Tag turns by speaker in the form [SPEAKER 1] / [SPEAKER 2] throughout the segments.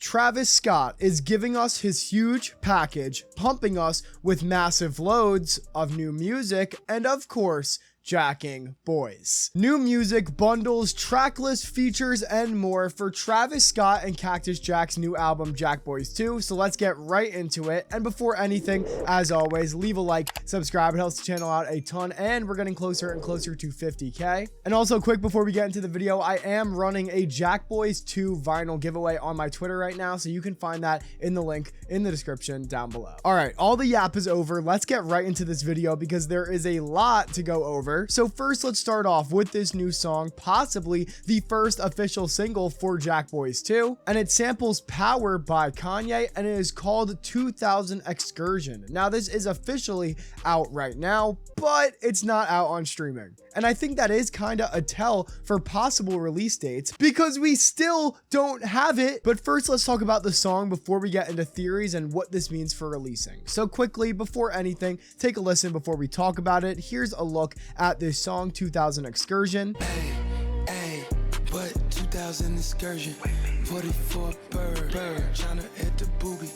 [SPEAKER 1] Travis Scott is giving us his huge package, pumping us with massive loads of new music, and of course, jacking boys. New music, bundles, track list, features, and more for Travis Scott and Cactus Jack's new album, JACKBOYS 2. So let's get right into it. And before anything, as always, leave a like, subscribe. It helps the channel out a ton, and we're getting closer and closer to 50K. And also, quick before we get into the video, I am running a JACKBOYS 2 vinyl giveaway on my Twitter right now, so you can find that in the link in the description down below. All right, all the yap is over. Let's get right into this video because there is a lot to go over. So first, let's start off with this new song, possibly the first official single for JACKBOYS 2, and it samples Power by Kanye, and it is called 2000 Excursion. Now, this is officially out right now, but it's not out on streaming. And I think that is kind of a tell for possible release dates because we still don't have it. But first, let's talk about the song before we get into theories and what this means for releasing. So quickly, before anything, take a listen before we talk about it. Here's a look at this song, 2000 Excursion.
[SPEAKER 2] Hey, but 2000 Excursion, 44 bird, trying to hit the booby.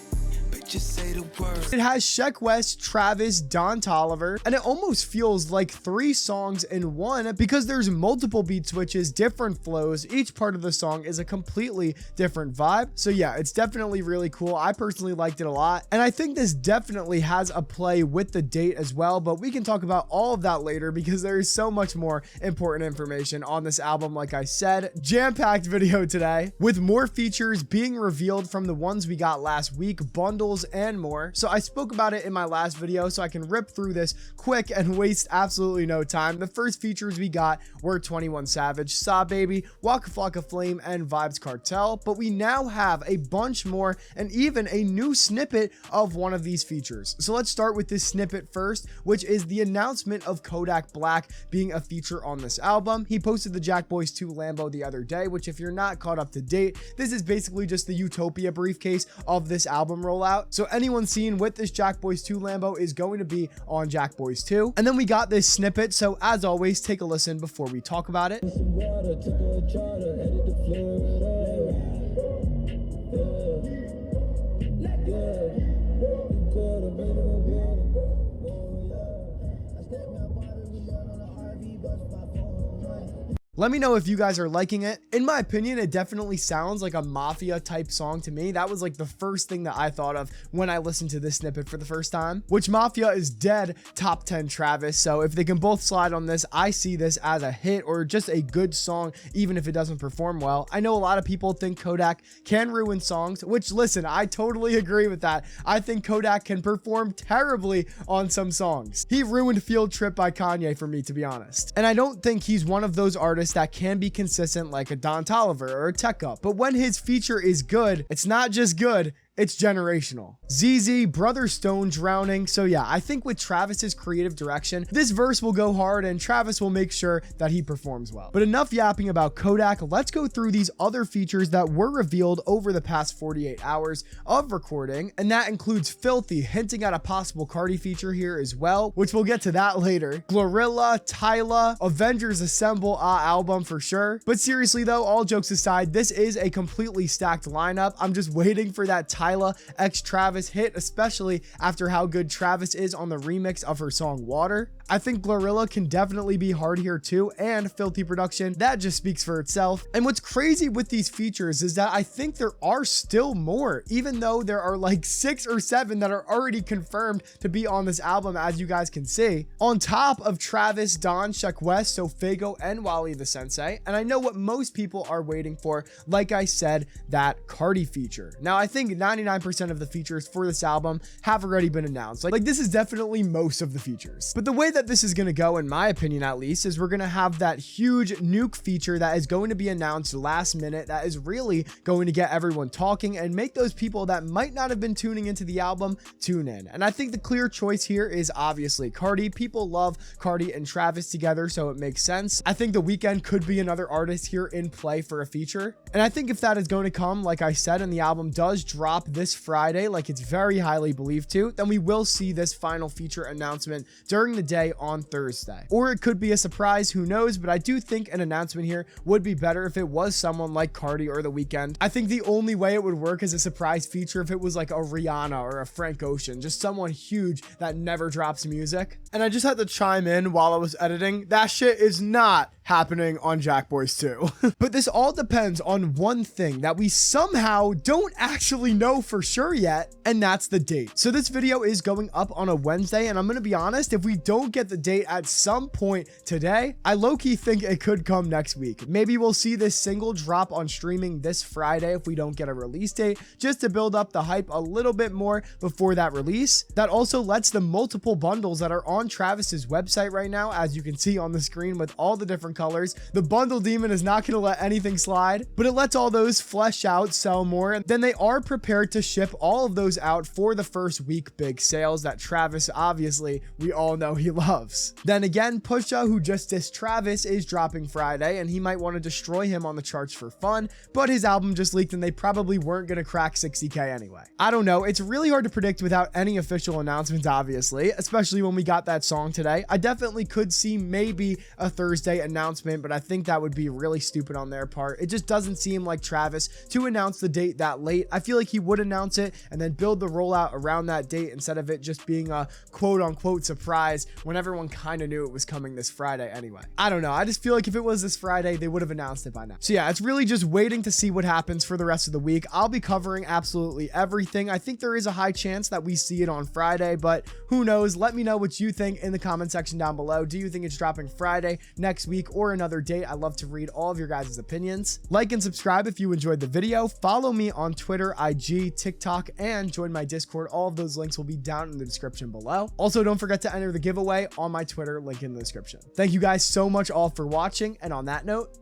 [SPEAKER 2] Just say the word.
[SPEAKER 1] It has Sheck West, Travis, Don Toliver, and it almost feels like 3 songs in one because there's multiple beat switches, different flows. Each part of the song is a completely different vibe. So yeah, it's definitely really cool. I personally liked it a lot, and I think this definitely has a play with the date as well, but we can talk about all of that later because there is so much more important information on this album. Like I said, jam-packed video today with more features being revealed from the ones we got last week, bundles, and more. So I spoke about it in my last video, so I can rip through this quick and waste absolutely no time. The first features we got were 21 Savage, Saw Baby, Waka Flocka Flame, and Vibes Cartel, but we now have a bunch more and even a new snippet of one of these features. So let's start with this snippet first, which is the announcement of Kodak Black being a feature on this album. He posted the JACKBOYS 2 Lambo the other day, which if you're not caught up to date, this is basically just the Utopia briefcase of this album rollout. So anyone seen with this JACKBOYS 2 Lambo is going to be on JACKBOYS 2. And then we got this snippet. So as always, take a listen before we talk about it. Let me know if you guys are liking it. In my opinion, it definitely sounds like a Mafia type song to me. That was like the first thing that I thought of when I listened to this snippet for the first time, which Mafia is dead top 10 Travis. So if they can both slide on this, I see this as a hit or just a good song, even if it doesn't perform well. I know a lot of people think Kodak can ruin songs, which listen, I totally agree with that. I think Kodak can perform terribly on some songs. He ruined Field Trip by Kanye for me, to be honest. And I don't think he's one of those artists that can be consistent like a Don Toliver or a Tech Up. But when his feature is good, it's not just good, it's generational. ZZ, Brother Stone, Drowning. So yeah, I think with Travis's creative direction, this verse will go hard and Travis will make sure that he performs well. But enough yapping about Kodak. Let's go through these other features that were revealed over the past 48 hours of recording. And that includes Filthy, hinting at a possible Cardi feature here as well, which we'll get to that later. Glorilla, Tyla, Avengers Assemble album for sure. But seriously though, all jokes aside, this is a completely stacked lineup. I'm just waiting for that Tyla x Travis hit, especially after how good Travis is on the remix of her song Water. I think Glorilla can definitely be hard here too, and Filthy production, that just speaks for itself. And what's crazy with these features is that I think there are still more, even though there are like 6 or 7 that are already confirmed to be on this album, as you guys can see. On top of Travis, Don, Sheck West, so Fago, and Wally the Sensei. And I know what most people are waiting for, like I said, that Cardi feature. Now, I think 99% of the features for this album have already been announced. Like this is definitely most of the features. But the way that this is going to go, in my opinion at least, is we're going to have that huge nuke feature that is going to be announced last minute that is really going to get everyone talking and make those people that might not have been tuning into the album tune in. And I think the clear choice here is obviously Cardi. People love Cardi and Travis together, so it makes sense. I think The Weeknd could be another artist here in play for a feature. And I think if that is going to come, like I said, and the album does drop this Friday, like it's very highly believed to, then we will see this final feature announcement during the day Friday on Thursday. Or it could be a surprise, who knows, but I do think an announcement here would be better if it was someone like Cardi or The Weeknd. I think the only way it would work as a surprise feature if it was like a Rihanna or a Frank Ocean, just someone huge that never drops music. And I just had to chime in while I was editing, that shit is not happening on JACKBOYS 2. But this all depends on one thing that we somehow don't actually know for sure yet, and that's the date. So this video is going up on a Wednesday, and I'm gonna be honest, if we don't get the date at some point today, I low-key think it could come next week. Maybe we'll see this single drop on streaming this Friday if we don't get a release date, just to build up the hype a little bit more before that release. That also lets the multiple bundles that are on Travis's website right now, as you can see on the screen with all the different colors. The bundle demon is not going to let anything slide, but it lets all those flesh out, sell more, and then they are prepared to ship all of those out for the first week big sales that Travis, obviously, we all know he loves. Then again, Pusha, who just dissed Travis, is dropping Friday, and he might want to destroy him on the charts for fun, but his album just leaked and they probably weren't going to crack 60K anyway. I don't know, it's really hard to predict without any official announcements, obviously, especially when we got that song today. I definitely could see maybe a Thursday announcement, but I think that would be really stupid on their part. It just doesn't seem like Travis to announce the date that late. I feel like he would announce it and then build the rollout around that date instead of it just being a quote unquote surprise when everyone kind of knew it was coming this Friday anyway. I don't know. I just feel like if it was this Friday, they would have announced it by now. So yeah, it's really just waiting to see what happens for the rest of the week. I'll be covering absolutely everything. I think there is a high chance that we see it on Friday, but who knows? Let me know what you think in the comment section down below. Do you think it's dropping Friday, next week, or another date? I love to read all of your guys' opinions. Like and subscribe if you enjoyed the video. Follow me on Twitter, IG, TikTok, and join my Discord. All of those links will be down in the description below. Also, don't forget to enter the giveaway on my Twitter, link in the description. Thank you guys so much all for watching, and on that note,